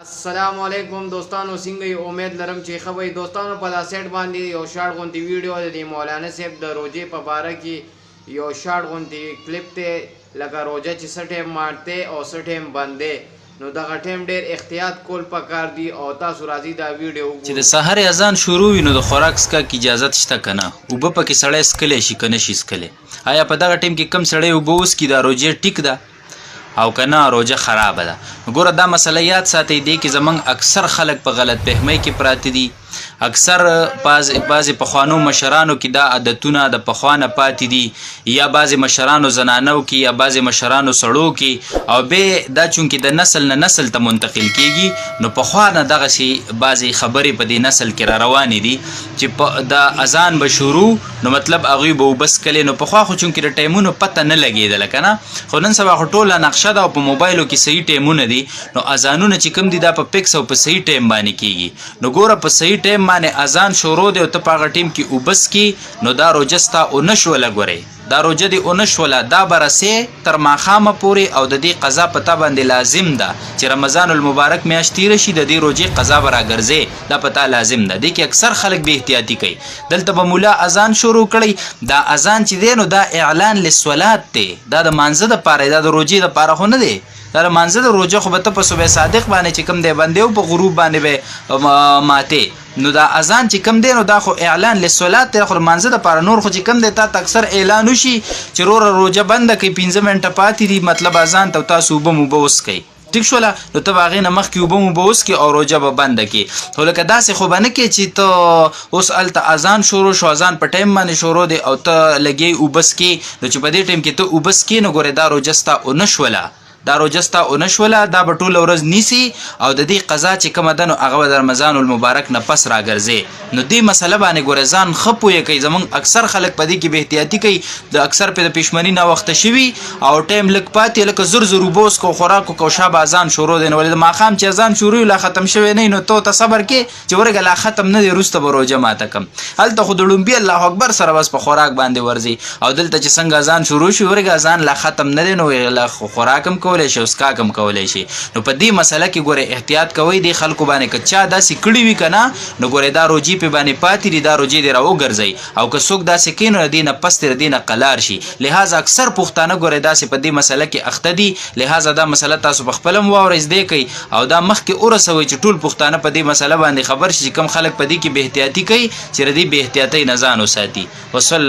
السلام علیکم دوستانو څنګه امید لرم چې ښه وئ دوستانو په دا سیټ باندې یو شارټ غونتی ویډیو د مولانا صاحب د روزې په باره کې یو شارټ غونتی کلیپ دی لکه روزه چې څه ټایم ماټ دی او څه ټایم بند دی نو دغه ټایم ډېر احتیاط کول پکار دی او تاسو راځئ دا ویډیو وګورئ چې د سحر اذان شروع وي نو د خوراک څښاک اجازت شته که نه اوبه پکې سړی څښلی شي که نه شي څښلی آیا په دغه ټایم کې کم سړی اوبه وڅښي دا روژې ټیک ده او که نه روژه خرابه ده ګوره دا مسله یاد ساتئ دی کې زموږ اکثر خلک په غلط فهمۍ کې پراته دي اکثر بعضې پخوانو مشرانو کې دا عادتونه د پخوا نه پاتې دي یا بعضې مشرانو زنانو کې یا بعضې مشرانو سړو کې او بیا دا چونکې د نسل نه نسل ته منتقل کیږي نو پخوا نه دغسې بعضې خبرې په دې نسل کې را روانې دي چې د اذان به شروع نو مطلب هغوی به اوبه څښلې نو پخوا خو چونکې د ټایمونو پته نه لګېدله که نه خو نن سبا خو ټوله نقشه ده او په موبایلو کې صحیح ټایمونه دي نو اذانونه چې کوم دي دا په فکس او په صحیح ټایم باندې کیږي نو ګوره په صحیح ټایم باندې اذان شروع دی او ته په هغه ټایم کې اوبه څکي نو دا روژه ستا اونه شوله ګورئ دا روژه دې اونه شوله دا به رسې تر ماښامه پورې او د دې قضا په تا باندې لازم ده چې رمضان المبارک میاشت تیره شي د دې روژې قضا به راګرځې دا په تا لازم ده دې کې اکثر خلک بې احتیاطي کوي دلته به مولا اذان شروع کړی دا اذان چې دی نو دا اعلان للصلات دی دا د مانځه دپاره دا د روژې دپاره خو نه دی دا د مانځه د روژه خو به ته په صبح صادق باندې چې کوم دی بندې او په غروب باندې به ماتې نو دا اذان چې کوم دی نو دا خو اعلان للصلات دی خو د مانځه دپاره نور خو چې کوم دی تا ته اکثر اعلان وشي چې وروره روژه بنده کوي 15 منټه پاتې دي مطلب اذان ته تاسو اوبه موبه وڅښئ ټیک شوله نو ته به هغې نه مخکې اوبه موبه وڅښې او روژه به بنده کړي خو لکه داسې خو به نه کړې چې ته اوس هلته اذان شروع شو اذان په ټایم باندې شروع دی او ته لګې اوبه څښې نو چې په دې ټایم کې ته اوبه څښې نو ګورې دا روژه ستا اونه شوله دا روژه ستا اونه شوله دا به ټوله ورځ نیسي او د دې قضا چې کومه ده نو هغه به د رمضان المبارک نه پس راګرځې نو دې مسله باندې ګوره ځان ښه پوهه کوي زموږ اکثر خلک په دې کې بې احتیاطي کوي د اکثر پې د پېشمني ناوخته شوي او ټایم لږ پاتې لکه زر زر اوبه وڅښه خوراک وکړه او شا به اذان شروع دی نو ولې د ماښام چې اذان شروع لا ختم شوی نه نو ته صبر کې چې ورګه لا ختم نه دی وروسته به روژه ماته کړم هلته خو د ړومبي الله اکبر سره بس په خوراک باندې ورځي او دلته چې څنګه اذان شروع شي ورګه اذان لا ختم نه دی نو لا خوراک هم کولی شي او څښاک هم کولی شي نو په دې مسله کې ګوره احتیاط کوئ دې خلکو باندې که چا داسې کړي وي که نه نو ګورې دا روجې پې باندې پاتې دي دا روجې دې را وګرځئ او که څوک داسې کوي نو د دې نه پس دې د دې نه قلار شي لہذا اکثر پښتانه ګورې داسې په دې مسله کې اخته دي لہذا دا مسله تاسو په خپله هم واورئ زده کوئ او دا مخکې ورسوئ چې ټول پښتانه په دې مسله باندې خبر شي چې کوم خلک په دې کې بې احتیاطي کوي چې د دې بې احتیاطۍ نه ځان وساتي